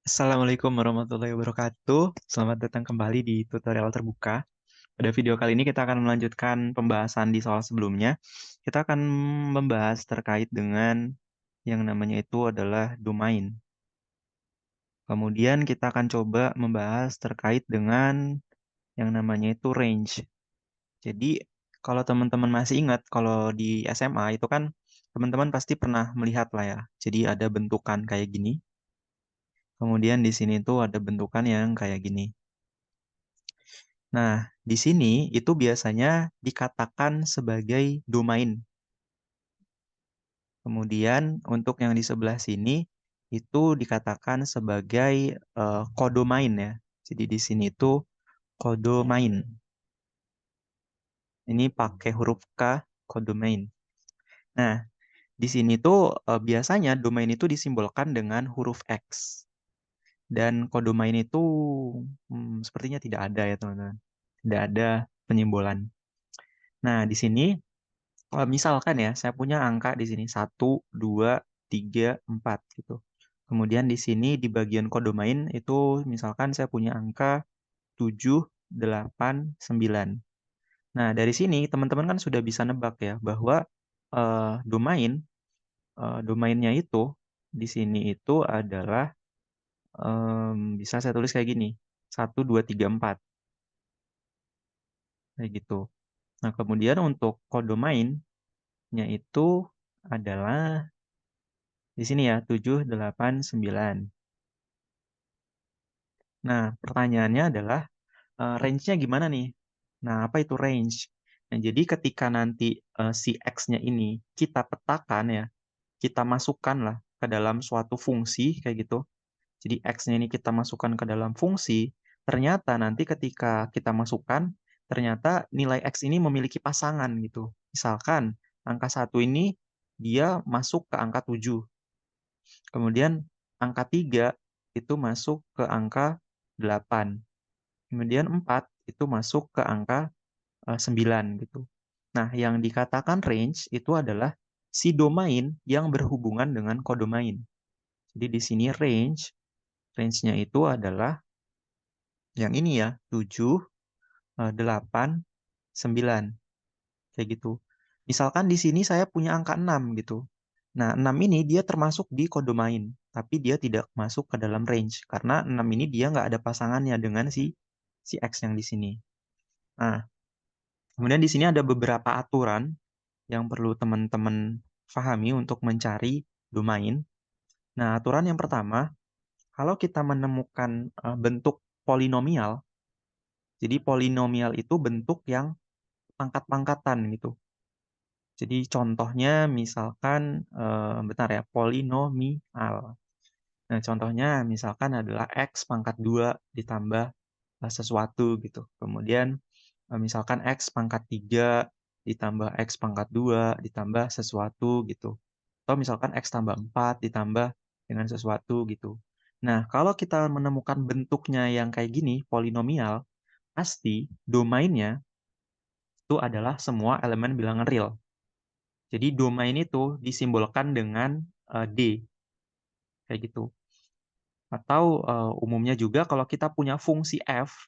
Assalamualaikum warahmatullahi wabarakatuh. Selamat datang kembali di tutorial terbuka. Pada video kali ini kita akan melanjutkan pembahasan di soal sebelumnya. Kita akan membahas terkait dengan yang namanya itu adalah domain. Kemudian kita akan coba membahas terkait dengan yang namanya itu range. Jadi kalau teman-teman masih ingat, kalau di SMA itu kan teman-teman pasti pernah melihat lah ya. Jadi ada bentukan kayak gini. Kemudian di sini tuh ada bentukan yang kayak gini. Nah, di sini itu biasanya dikatakan sebagai domain. Kemudian untuk yang di sebelah sini itu dikatakan sebagai kodomain ya. Jadi di sini itu kodomain. Ini pakai huruf K, kodomain. Nah, di sini tuh biasanya domain itu disimbolkan dengan huruf X. Dan kodomain itu sepertinya tidak ada ya teman-teman. Tidak ada penyimbolan. Nah, di sini misalkan ya, saya punya angka di sini 1, 2, 3, 4 gitu. Kemudian di sini di bagian kodomain itu misalkan saya punya angka 7, 8, 9. Nah, dari sini teman-teman kan sudah bisa nebak ya bahwa domain domainnya itu di sini itu adalah bisa saya tulis kayak gini. 1, 2, 3, 4 kayak gitu. Nah, kemudian untuk kodomainnya itu adalah di sini ya, 7, 8, 9. Nah, pertanyaannya adalah range-nya gimana nih? Nah, apa itu range? Nah, jadi ketika nanti si X-nya ini kita petakan ya, kita masukkan lah ke dalam suatu fungsi kayak gitu. Jadi X-nya ini kita masukkan ke dalam fungsi, ternyata nanti ketika kita masukkan, ternyata nilai X ini memiliki pasangan gitu. Misalkan angka 1 ini dia masuk ke angka 7. Kemudian angka 3 itu masuk ke angka 8. Kemudian 4 itu masuk ke angka 9 gitu. Nah, yang dikatakan range itu adalah si domain yang berhubungan dengan kodomain. Jadi di sini range-nya itu adalah yang ini ya, 7, 8, 9. Kayak gitu. Misalkan di sini saya punya angka 6 gitu. Nah, 6 ini dia termasuk di kodomain, tapi dia tidak masuk ke dalam range karena 6 ini dia nggak ada pasangannya dengan si X yang di sini. Nah, kemudian di sini ada beberapa aturan yang perlu teman-teman pahami untuk mencari domain. Nah, aturan yang pertama, kalau kita menemukan bentuk polinomial, jadi polinomial itu bentuk yang pangkat-pangkatan gitu. Jadi contohnya misalkan, bentar ya, polinomial. Nah, contohnya misalkan adalah X pangkat 2 ditambah sesuatu gitu. Kemudian misalkan X pangkat 3 ditambah X pangkat 2 ditambah sesuatu gitu. Atau misalkan X tambah 4 ditambah dengan sesuatu gitu. Nah, kalau kita menemukan bentuknya yang kayak gini, polinomial, pasti domainnya itu adalah semua elemen bilangan real. Jadi domain itu disimbolkan dengan D, kayak gitu. Atau umumnya juga kalau kita punya fungsi f,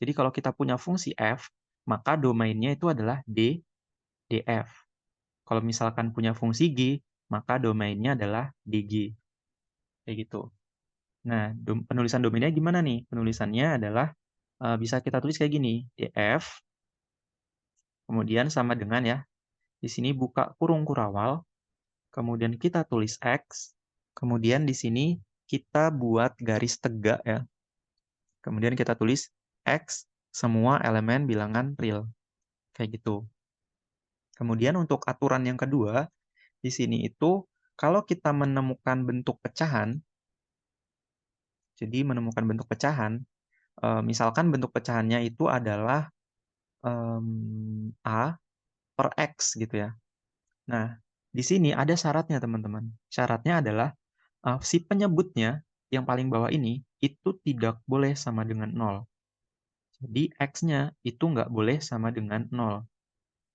jadi kalau kita punya fungsi f, maka domainnya itu adalah df. Kalau misalkan punya fungsi g, maka domainnya adalah dg, kayak gitu. Nah, penulisan domainnya gimana nih? Penulisannya adalah bisa kita tulis kayak gini, df, kemudian sama dengan ya, di sini buka kurung kurawal, kemudian kita tulis X, kemudian di sini kita buat garis tegak ya. Kemudian kita tulis X semua elemen bilangan real. Kayak gitu. Kemudian untuk aturan yang kedua, di sini itu kalau kita menemukan bentuk pecahan, jadi menemukan bentuk pecahan, misalkan bentuk pecahannya itu adalah A per X gitu ya. Nah, di sini ada syaratnya teman-teman. Syaratnya adalah si penyebutnya yang paling bawah ini itu tidak boleh sama dengan 0. Jadi X-nya itu nggak boleh sama dengan 0.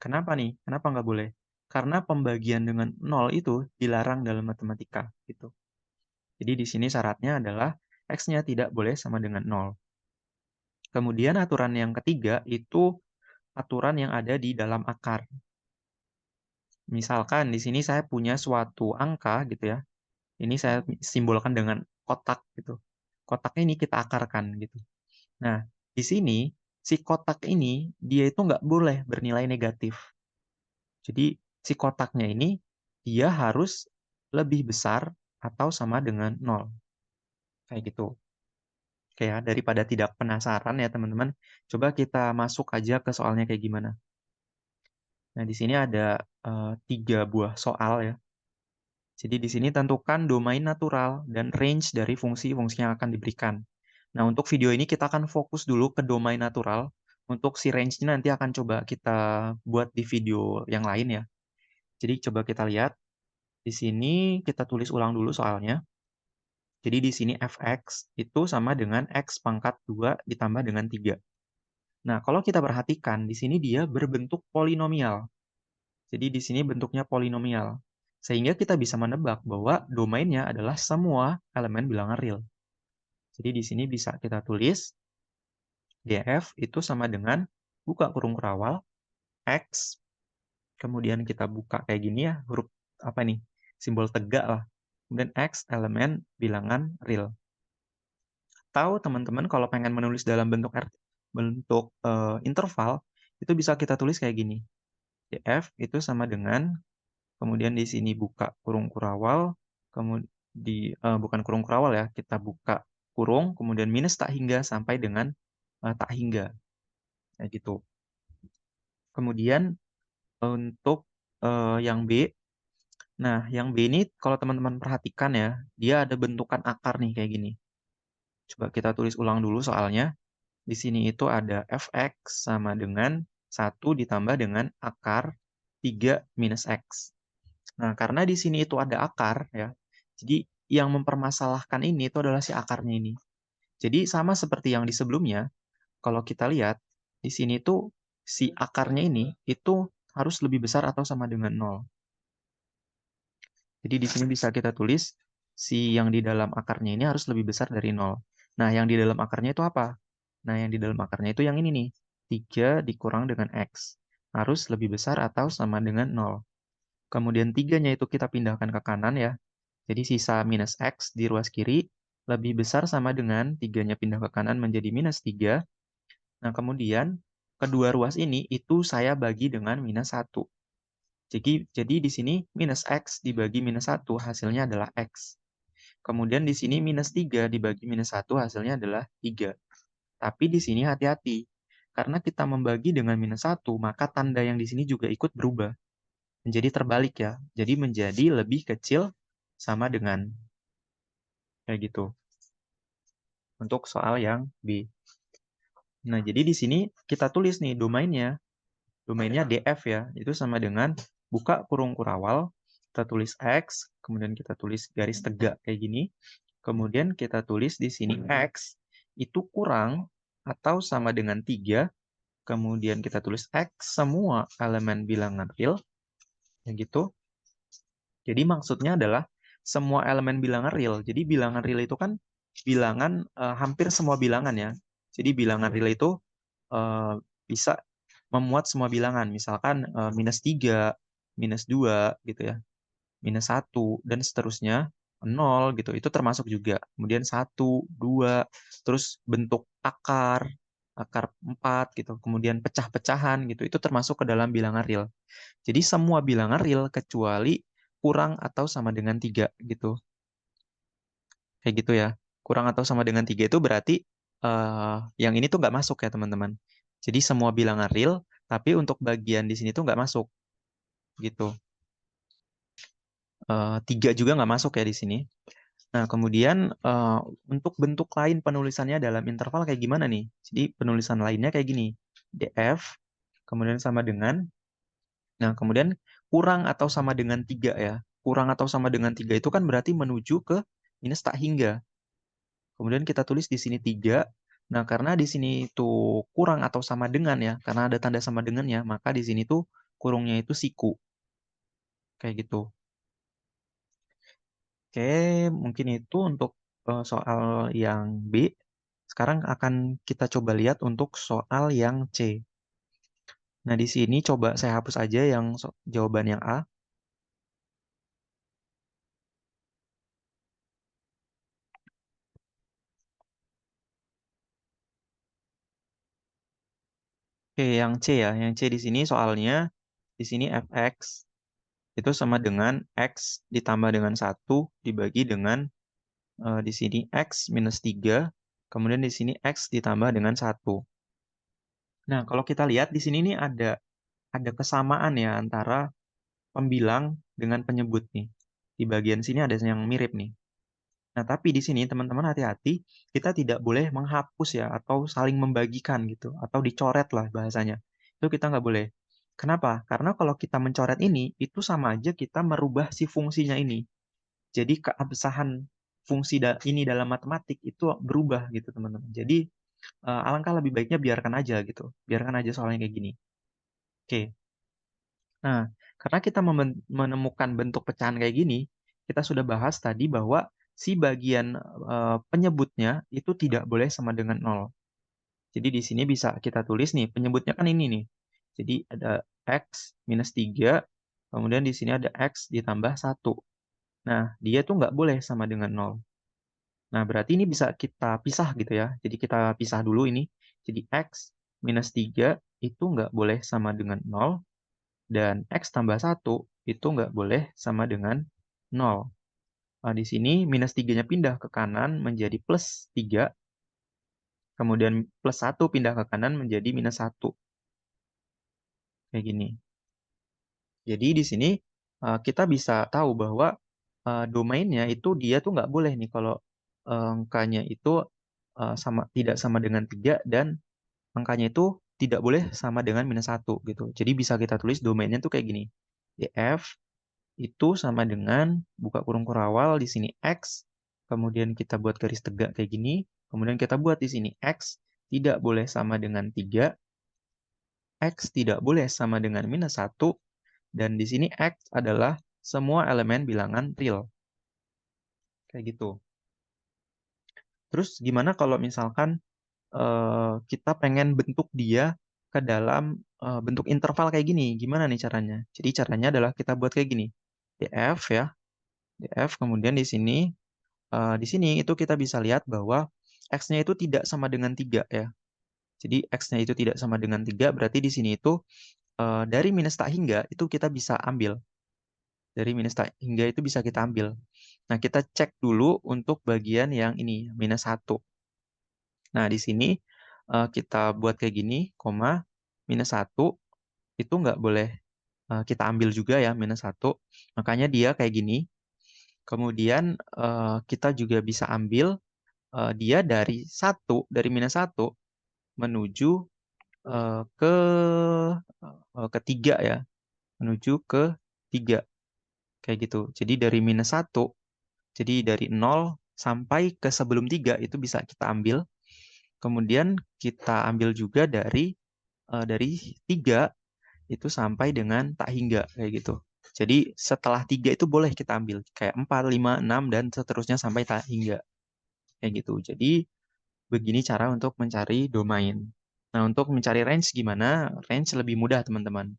Kenapa nih? Kenapa nggak boleh? Karena pembagian dengan 0 itu dilarang dalam matematika. Gitu. Jadi di sini syaratnya adalah X-nya tidak boleh sama dengan 0. Kemudian aturan yang ketiga itu aturan yang ada di dalam akar. Misalkan di sini saya punya suatu angka gitu ya. Ini saya simbolkan dengan kotak gitu. Kotak ini kita akarkan gitu. Nah, di sini si kotak ini dia itu nggak boleh bernilai negatif. Jadi si kotaknya ini dia harus lebih besar atau sama dengan 0. Kayak gitu. Oke ya, daripada tidak penasaran ya teman-teman, coba kita masuk aja ke soalnya kayak gimana. Nah, di sini ada 3 buah soal ya. Jadi di sini tentukan domain natural dan range dari fungsi-fungsi yang akan diberikan. Nah, untuk video ini kita akan fokus dulu ke domain natural. Untuk si range-nya nanti akan coba kita buat di video yang lain ya. Jadi coba kita lihat. Di sini kita tulis ulang dulu soalnya. Jadi di sini fx itu sama dengan x pangkat 2 ditambah dengan 3. Nah, kalau kita perhatikan, di sini dia berbentuk polinomial. Jadi di sini bentuknya polinomial. Sehingga kita bisa menebak bahwa domainnya adalah semua elemen bilangan real. Jadi di sini bisa kita tulis df itu sama dengan buka kurung kerawal x, kemudian kita buka kayak gini ya, huruf apa nih? Simbol tegak lah. Kemudian x elemen bilangan real. Tahu teman-teman kalau pengen menulis dalam bentuk interval, itu bisa kita tulis kayak gini. df itu sama dengan, kemudian di sini buka kurung kurawal, kemudian bukan kurung kurawal ya, kita buka kurung, kemudian minus tak hingga sampai dengan tak hingga. Kayak gitu. Kemudian untuk yang B, nah yang B ini kalau teman-teman perhatikan ya, dia ada bentukan akar nih kayak gini. Coba kita tulis ulang dulu soalnya. Di sini itu ada fx sama dengan 1 ditambah dengan akar 3 minus x. Nah, karena di sini itu ada akar ya, jadi yang mempermasalahkan ini itu adalah si akarnya ini. Jadi sama seperti yang di sebelumnya, kalau kita lihat, di sini tuh si akarnya ini itu harus lebih besar atau sama dengan 0. Jadi di sini bisa kita tulis, si yang di dalam akarnya ini harus lebih besar dari 0. Nah, yang di dalam akarnya itu apa? Nah, yang di dalam akarnya itu yang ini nih, 3 dikurang dengan X. Harus lebih besar atau sama dengan 0. Kemudian 3-nya itu kita pindahkan ke kanan ya. Jadi sisa minus X di ruas kiri lebih besar sama dengan 3-nya pindah ke kanan menjadi minus 3. Nah, kemudian kedua ruas ini itu saya bagi dengan minus 1. Jadi di sini minus X dibagi minus 1 hasilnya adalah X. Kemudian di sini minus 3 dibagi minus 1 hasilnya adalah 3. Tapi di sini hati-hati. Karena kita membagi dengan minus 1, maka tanda yang di sini juga ikut berubah. Menjadi terbalik ya. Jadi menjadi lebih kecil sama dengan. Kayak gitu. Untuk soal yang B. Nah, jadi di sini kita tulis nih domainnya. Domainnya df ya. Itu sama dengan buka kurung kurawal, kita tulis X, kemudian kita tulis garis tegak kayak gini. Kemudian kita tulis di sini X itu kurang atau sama dengan 3. Kemudian kita tulis X semua elemen bilangan real. Yang gitu. Jadi maksudnya adalah semua elemen bilangan real. Jadi bilangan real itu kan bilangan hampir semua bilangan ya. Jadi bilangan real itu bisa memuat semua bilangan. Misalkan minus 3, minus 2 gitu ya. Minus 1 dan seterusnya 0 gitu. Itu termasuk juga. Kemudian 1, 2, terus bentuk akar, akar 4 gitu. Kemudian pecah-pecahan gitu. Itu termasuk ke dalam bilangan real. Jadi semua bilangan real kecuali kurang atau sama dengan 3 gitu. Kayak gitu ya. Kurang atau sama dengan 3 itu berarti yang ini tuh nggak masuk ya teman-teman. Jadi semua bilangan real, tapi untuk bagian di sini tuh nggak masuk. Gitu. 3 juga nggak masuk ya di sini. Nah, kemudian untuk bentuk lain penulisannya dalam interval kayak gimana nih? Jadi penulisan lainnya kayak gini. df, kemudian sama dengan, nah kemudian kurang atau sama dengan 3 ya. Kurang atau sama dengan 3 itu kan berarti menuju ke minus tak hingga. Kemudian kita tulis di sini 3. Nah, karena di sini itu kurang atau sama dengan ya, karena ada tanda sama dengannya, maka di sini tuh kurungnya itu siku. Kayak gitu. Oke, mungkin itu untuk soal yang B. Sekarang akan kita coba lihat untuk soal yang C. Nah, di sini coba saya hapus aja yang jawaban yang A. Oke, yang C ya. Yang C di sini soalnya di sini fx itu sama dengan x ditambah dengan 1 dibagi dengan di sini x minus 3, kemudian di sini x ditambah dengan 1. Nah, kalau kita lihat di sini nih ada kesamaan ya antara pembilang dengan penyebut nih. Di bagian sini ada yang mirip nih. Nah, tapi di sini teman-teman hati-hati, kita tidak boleh menghapus ya, atau saling membagikan gitu, atau dicoret lah bahasanya. Itu kita nggak boleh. Kenapa? Karena kalau kita mencoret ini, itu sama aja kita merubah si fungsinya ini. Jadi keabsahan fungsi ini dalam matematik itu berubah gitu teman-teman. Jadi alangkah lebih baiknya biarkan aja gitu. Biarkan aja soalnya kayak gini. Oke. Nah, karena kita menemukan bentuk pecahan kayak gini, kita sudah bahas tadi bahwa si bagian penyebutnya itu tidak boleh sama dengan 0. Jadi di sini bisa kita tulis nih, penyebutnya kan ini nih. Jadi ada X minus 3, kemudian di sini ada X ditambah 1. Nah, dia tuh nggak boleh sama dengan 0. Nah, berarti ini bisa kita pisah gitu ya. Jadi kita pisah dulu ini. Jadi X minus 3 itu nggak boleh sama dengan 0, dan X tambah 1 itu nggak boleh sama dengan 0. Nah, di sini minus 3-nya pindah ke kanan menjadi plus 3, kemudian plus 1 pindah ke kanan menjadi minus 1. Kayak gini. Jadi di sini kita bisa tahu bahwa domainnya itu dia tuh nggak boleh nih kalau angkanya itu tidak sama dengan 3 dan angkanya itu tidak boleh sama dengan minus 1 gitu. Jadi bisa kita tulis domainnya tuh kayak gini. Df itu sama dengan buka kurung kurawal di sini X, kemudian kita buat garis tegak kayak gini, kemudian kita buat di sini X tidak boleh sama dengan 3, X tidak boleh sama dengan minus 1, dan di sini X adalah semua elemen bilangan real. Kayak gitu. Terus gimana kalau misalkan kita pengen bentuk dia ke dalam bentuk interval kayak gini? Gimana nih caranya? Jadi caranya adalah kita buat kayak gini. df ya, df, kemudian di sini itu kita bisa lihat bahwa X-nya itu tidak sama dengan 3 ya. Jadi X-nya itu tidak sama dengan 3, berarti di sini itu dari minus tak hingga itu kita bisa ambil. Dari minus tak hingga itu bisa kita ambil. Nah, kita cek dulu untuk bagian yang ini, minus 1. Nah, di sini kita buat kayak gini, koma, minus 1 itu nggak boleh kita ambil juga ya, minus 1. Makanya dia kayak gini. Kemudian kita juga bisa ambil dia dari minus 1 menuju ke ketiga ya, menuju ke 3 kayak gitu. Jadi dari minus 1, jadi dari 0 sampai ke sebelum 3 itu bisa kita ambil. Kemudian kita ambil juga dari 3 itu sampai dengan tak hingga kayak gitu. Jadi setelah 3 itu boleh kita ambil kayak 4, 5, 6 dan seterusnya sampai tak hingga kayak gitu. Jadi begini cara untuk mencari domain. Nah, untuk mencari range gimana? Range lebih mudah, teman-teman.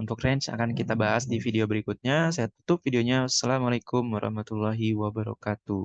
Untuk range akan kita bahas di video berikutnya. Saya tutup videonya. Assalamualaikum warahmatullahi wabarakatuh.